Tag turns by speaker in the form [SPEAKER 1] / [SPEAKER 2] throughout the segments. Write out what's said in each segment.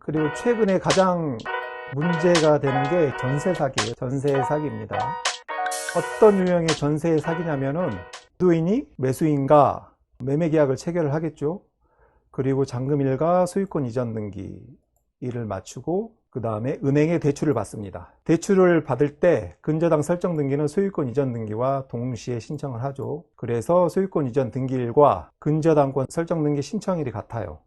[SPEAKER 1] 그리고 최근에 가장 문제가 되는 게 전세 사기예요. 전세 사기입니다. 어떤 유형의 전세 사기냐면은 매도인이 매수인과 매매 계약을 체결을 하겠죠. 그리고 잔금일과 소유권 이전 등기일을 맞추고 그 다음에 은행에 대출을 받습니다. 대출을 받을 때 근저당 설정 등기는 소유권 이전 등기와 동시에 신청을 하죠. 그래서 소유권 이전 등기일과 근저당권 설정 등기 신청일이 같아요.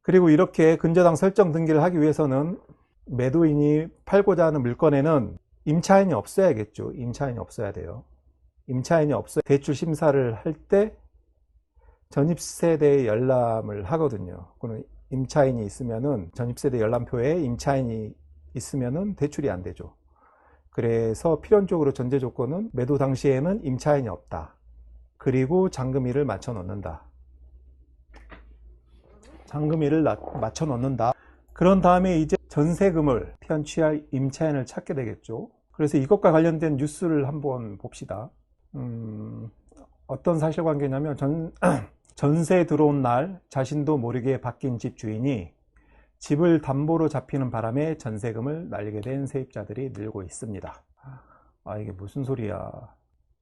[SPEAKER 1] 그리고 이렇게 근저당 설정 등기를 하기 위해서는 매도인이 팔고자 하는 물건에는 임차인이 없어야겠죠. 임차인이 없어야 돼요. 임차인이 없어야 대출 심사를 할 때 전입세대 열람을 하거든요. 그럼 임차인이 있으면은 전입세대 열람표에 임차인이 있으면은 대출이 안 되죠. 그래서 필연적으로 전제 조건은 매도 당시에는 임차인이 없다. 그리고 잔금일을 맞춰 놓는다. 잔금일을 맞춰 놓는다. 그런 다음에 이제 전세금을 편취할 임차인을 찾게 되겠죠. 그래서 이것과 관련된 뉴스를 한번 봅시다. 어떤 사실관계냐면 전세 들어온 날 자신도 모르게 바뀐 집 주인이 집을 담보로 잡히는 바람에 전세금을 날리게 된 세입자들이 늘고 있습니다. 이게 무슨 소리야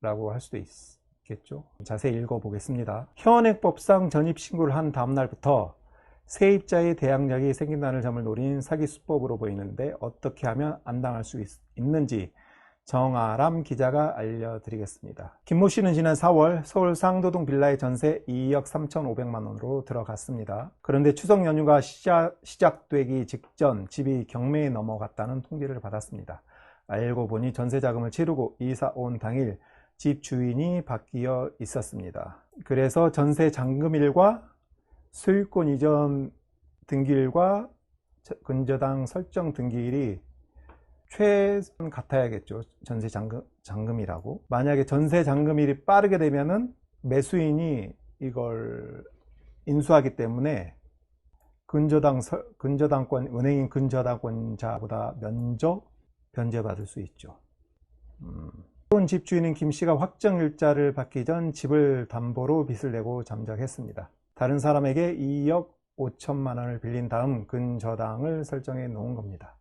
[SPEAKER 1] 라고 할 수도 있겠죠. 자세히 읽어보겠습니다. 현행법상 전입신고를 한 다음날부터 세입자의 대항력이 생긴다는 점을 노린 사기 수법으로 보이는데 어떻게 하면 안 당할 수 있는지 정아람 기자가 알려드리겠습니다. 김모 씨는 지난 4월 서울 상도동 빌라의 전세 2억 3,500만 원으로 들어갔습니다. 그런데 추석 연휴가 시작되기 직전 집이 경매에 넘어갔다는 통지를 받았습니다. 알고 보니 전세 자금을 치르고 이사 온 당일 집 주인이 바뀌어 있었습니다. 그래서 전세 잔금일과 소유권 이전 등기일과 근저당 설정 등기일이 최소한 같아야겠죠. 전세 잔금이라고. 만약에 전세 잔금일이 빠르게 되면은 매수인이 이걸 인수하기 때문에 근저당권, 은행인 근저당권자보다 먼저 변제받을 수 있죠. 집주인인 김 씨가 확정일자를 받기 전 집을 담보로 빚을 내고 잠적했습니다. 다른 사람에게 2억 5천만 원을 빌린 다음 근저당을 설정해 놓은 겁니다.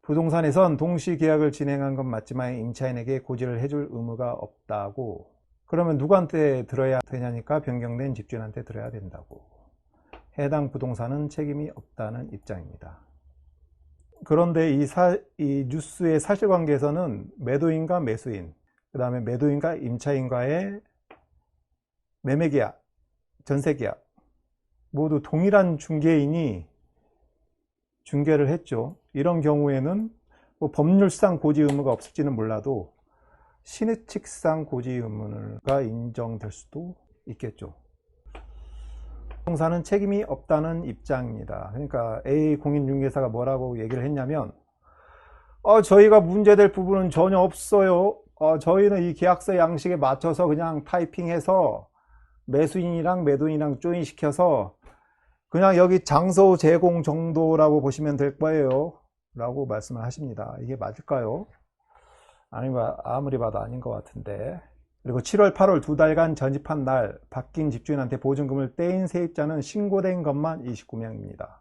[SPEAKER 1] 부동산에선 동시 계약을 진행한 건 맞지만 임차인에게 고지를 해줄 의무가 없다고. 그러면 누구한테 들어야 되냐니까 변경된 집주인한테 들어야 된다고. 해당 부동산은 책임이 없다는 입장입니다. 그런데 이 뉴스의 사실관계에서는 매도인과 매수인, 그 다음에 매도인과 임차인과의 매매계약, 전세계약 모두 동일한 중개인이 중개를 했죠. 이런 경우에는 뭐 법률상 고지 의무가 없을지는 몰라도 신의칙상 고지 의무가 인정될 수도 있겠죠. 부동산은 책임이 없다는 입장입니다. 그러니까 A 공인중개사가 뭐라고 얘기를 했냐면 저희가 문제될 부분은 전혀 없어요. 저희는 이 계약서 양식에 맞춰서 그냥 타이핑해서 매수인이랑 매도인이랑 조인시켜서 그냥 여기 장소 제공 정도라고 보시면 될 거예요 라고 말씀을 하십니다. 이게 맞을까요? 아니면 아무리 봐도 아닌 것 같은데. 그리고 7월 8월 두 달간 전입한 날 바뀐 집주인한테 보증금을 떼인 세입자는 신고된 것만 29명입니다.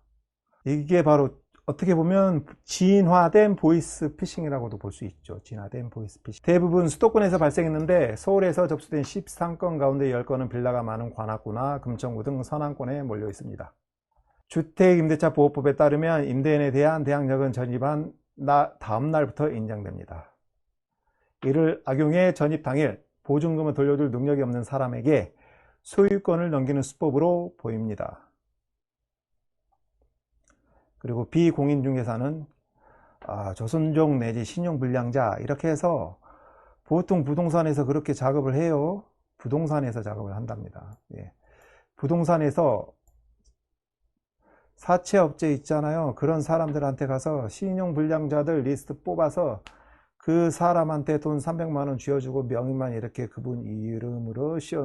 [SPEAKER 1] 이게 바로 어떻게 보면 진화된 보이스피싱이라고도 볼 수 있죠. 진화된 보이스피싱. 대부분 수도권에서 발생했는데 서울에서 접수된 13건 가운데 10건은 빌라가 많은 관악구나 금천구 등 서남권에 몰려 있습니다. 주택임대차보호법에 따르면 임대인에 대한 대항력은 전입한 다음 날부터 인정됩니다. 이를 악용해 전입 당일 보증금을 돌려줄 능력이 없는 사람에게 소유권을 넘기는 수법으로 보입니다. 그리고 비공인중개사는 조선족 내지 신용불량자 이렇게 해서 보통 부동산에서 그렇게 작업을 해요. 부동산에서 작업을 한답니다. 부동산에서 사채업체 있잖아요. 그런 사람들한테 가서 신용불량자들 리스트 뽑아서 그 사람한테 돈 300만 원 쥐어주고 명의만 이렇게 그분 이름으로 씌워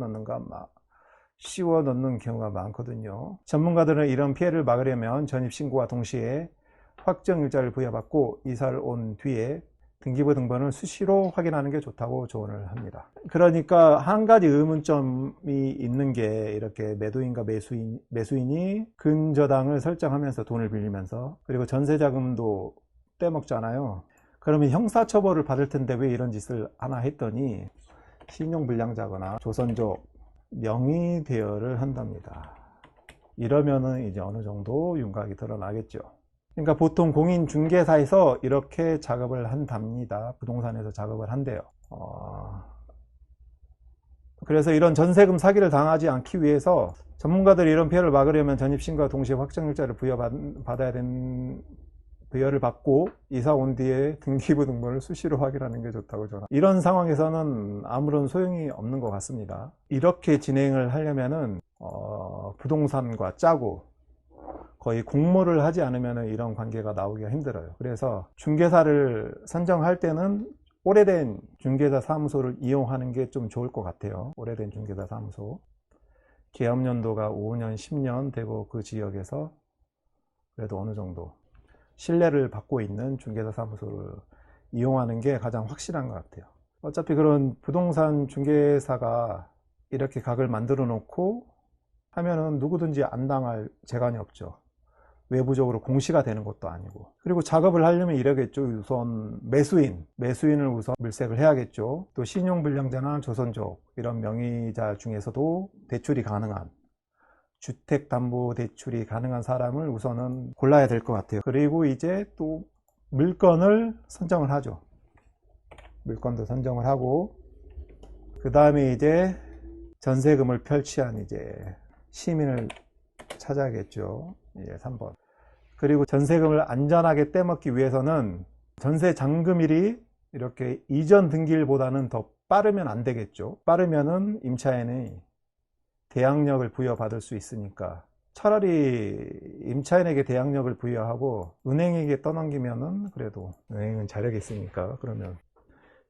[SPEAKER 1] 넣는 경우가 많거든요. 전문가들은 이런 피해를 막으려면 전입신고와 동시에 확정일자를 부여받고 이사를 온 뒤에 등기부 등본을 수시로 확인하는 게 좋다고 조언을 합니다. 그러니까 한 가지 의문점이 있는 게 이렇게 매도인과 매수인이 근저당을 설정하면서 돈을 빌리면서 그리고 전세자금도 떼먹잖아요. 그러면 형사처벌을 받을 텐데 왜 이런 짓을 하나 했더니 신용불량자거나 조선족 명의 대여를 한답니다. 이러면은 이제 어느 정도 윤곽이 드러나겠죠. 그러니까 보통 공인중개사에서 이렇게 작업을 한답니다. 부동산에서 작업을 한대요. 그래서 이런 전세금 사기를 당하지 않기 위해서 전문가들이 이런 피해를 막으려면 전입신고와 동시에 확정일자를 부여를 받고 이사 온 뒤에 등기부 등본을 수시로 확인하는 게 좋다고 저는. 이런 상황에서는 아무런 소용이 없는 것 같습니다. 이렇게 진행을 하려면은 부동산과 짜고 거의 공모를 하지 않으면 이런 관계가 나오기가 힘들어요. 그래서 중개사를 선정할 때는 오래된 중개사 사무소를 이용하는 게 좀 좋을 것 같아요. 오래된 중개사 사무소. 계엄 연도가 5년, 10년 되고 그 지역에서 그래도 어느 정도 신뢰를 받고 있는 중개사 사무소를 이용하는 게 가장 확실한 것 같아요. 어차피 그런 부동산 중개사가 이렇게 각을 만들어 놓고 하면은 누구든지 안 당할 재간이 없죠. 외부적으로 공시가 되는 것도 아니고. 그리고 작업을 하려면 이러겠죠. 우선 매수인을 우선 물색을 해야겠죠. 또 신용불량자나 조선족 이런 명의자 중에서도 대출이 가능한 주택담보대출이 가능한 사람을 우선은 골라야 될 것 같아요. 그리고 이제 또 물건을 선정을 하죠. 물건도 선정을 하고 그 다음에 이제 전세금을 편취한 이제 시민을 찾아야겠죠. 이제 3번. 그리고 전세금을 안전하게 떼먹기 위해서는 전세 잔금일이 이렇게 이전 등기일보다는 더 빠르면 안 되겠죠. 빠르면은 임차인이 대항력을 부여받을 수 있으니까 차라리 임차인에게 대항력을 부여하고 은행에게 떠넘기면은 그래도 은행은 자력이 있으니까 그러면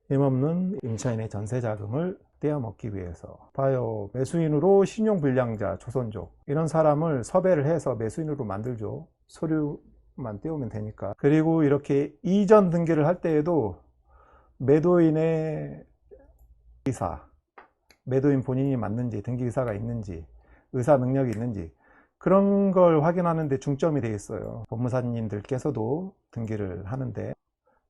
[SPEAKER 1] 힘없는 임차인의 전세자금을 떼어먹기 위해서 봐요. 매수인으로 신용불량자, 조선족 이런 사람을 섭외를 해서 매수인으로 만들죠. 서류만 떼우면 되니까. 그리고 이렇게 이전 등기를 할 때에도 매도인의 의사, 매도인 본인이 맞는지, 등기의사가 있는지, 의사 능력이 있는지 그런 걸 확인하는 데 중점이 되어 있어요. 법무사님들께서도 등기를 하는데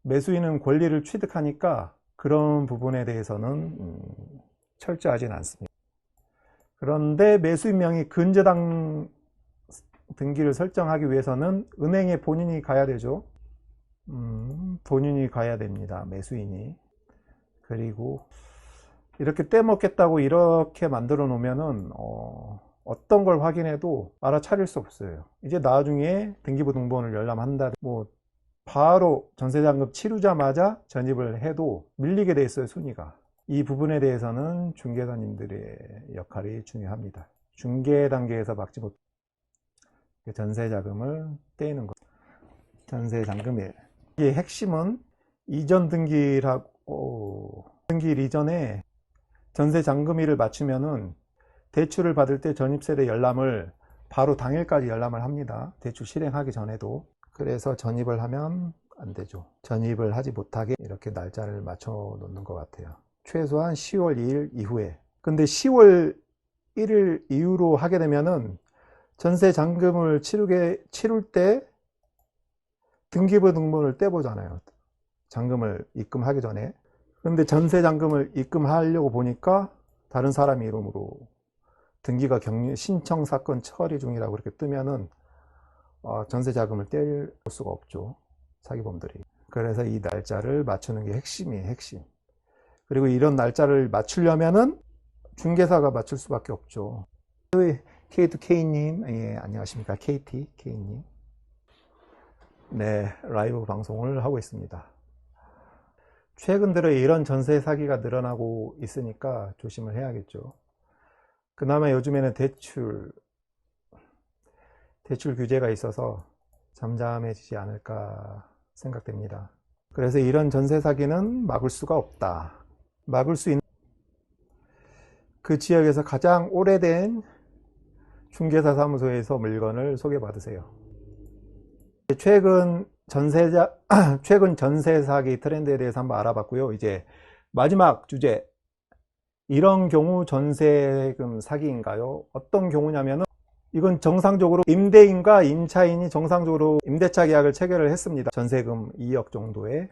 [SPEAKER 1] 매수인은 권리를 취득하니까 그런 부분에 대해서는 철저하진 않습니다. 그런데 매수인 명의 근저당 등기를 설정하기 위해서는 은행에 본인이 가야 되죠. 본인이 가야 됩니다. 매수인이. 그리고 이렇게 떼먹겠다고 이렇게 만들어 놓으면은 어떤 걸 확인해도 알아차릴 수 없어요. 이제 나중에 등기부 등본을 열람한다 뭐 바로 전세잔금 치르자마자 전입을 해도 밀리게 돼 있어요. 순위가. 이 부분에 대해서는 중개사님들의 역할이 중요합니다. 중개 단계에서 막지 못 전세자금을 떼이는 것. 전세잔금일. 이게 핵심은 이전 등기라고 등기일 이전에 전세잔금일을 맞추면은 대출을 받을 때 전입세대 열람을 바로 당일까지 열람을 합니다. 대출 실행하기 전에도. 그래서 전입을 하면 안 되죠. 전입을 하지 못하게 이렇게 날짜를 맞춰 놓는 것 같아요. 최소한 10월 2일 이후에. 근데 10월 1일 이후로 하게 되면은 전세 잔금을 치룰 때 등기부 등본을 떼보잖아요. 잔금을 입금하기 전에. 근데 전세 잔금을 입금하려고 보니까 다른 사람 이름으로 등기가 신청 사건 처리 중이라고 이렇게 뜨면은 전세 자금을 뗄 수가 없죠. 사기범들이. 그래서 이 날짜를 맞추는 게 핵심이에요. 핵심. 그리고 이런 날짜를 맞추려면은 중개사가 맞출 수밖에 없죠. K2K님, 예, 안녕하십니까. KTK님. 네, 라이브 방송을 하고 있습니다. 최근 들어 이런 전세 사기가 늘어나고 있으니까 조심을 해야겠죠. 그나마 요즘에는 대출 규제가 있어서 잠잠해지지 않을까 생각됩니다. 그래서 이런 전세 사기는 막을 수가 없다. 막을 수 있는 그 지역에서 가장 오래된 중개사 사무소에서 물건을 소개받으세요. 최근 최근 전세 사기 트렌드에 대해서 한번 알아봤고요. 이제 마지막 주제, 이런 경우 전세금 사기인가요? 어떤 경우냐면은, 이건 정상적으로 임대인과 임차인이 정상적으로 임대차 계약을 체결을 했습니다. 전세금 2억 정도에.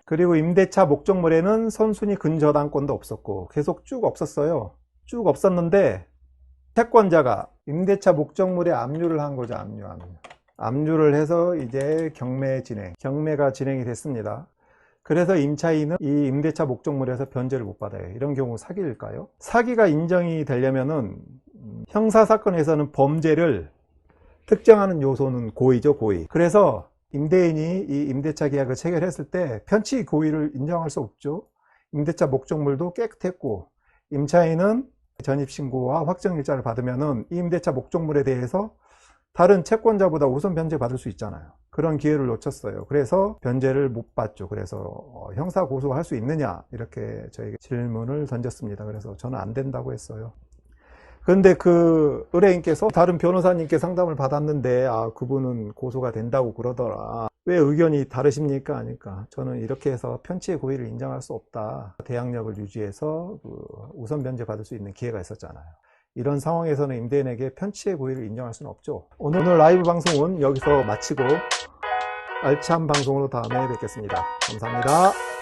[SPEAKER 1] 그리고 임대차 목적물에는 선순위 근저당권도 없었고 계속 쭉 없었어요. 쭉 없었는데 채권자가 임대차 목적물에 압류를 한 거죠. 압류를 해서 이제 경매가 진행이 됐습니다. 그래서 임차인은 이 임대차 목적물에서 변제를 못 받아요. 이런 경우 사기일까요? 사기가 인정이 되려면은 형사사건에서는 범죄를 특정하는 요소는 고의죠, 고의. 그래서 임대인이 이 임대차 계약을 체결했을 때 편취 고의를 인정할 수 없죠. 임대차 목적물도 깨끗했고, 임차인은 전입신고와 확정일자를 받으면은 이 임대차 목적물에 대해서 다른 채권자보다 우선 변제 받을 수 있잖아요. 그런 기회를 놓쳤어요. 그래서 변제를 못 받죠. 그래서 형사 고소할 수 있느냐, 이렇게 저에게 질문을 던졌습니다. 그래서 저는 안 된다고 했어요. 그런데 그 의뢰인께서 다른 변호사님께 상담을 받았는데, 그분은 고소가 된다고 그러더라. 왜 의견이 다르십니까? 하니까 저는 이렇게 해서 편취의 고의를 인정할 수 없다. 대항력을 유지해서 우선 변제 받을 수 있는 기회가 있었잖아요. 이런 상황에서는 임대인에게 편취의 고의를 인정할 수는 없죠. 오늘 라이브 방송은 여기서 마치고 알찬 방송으로 다음에 뵙겠습니다. 감사합니다.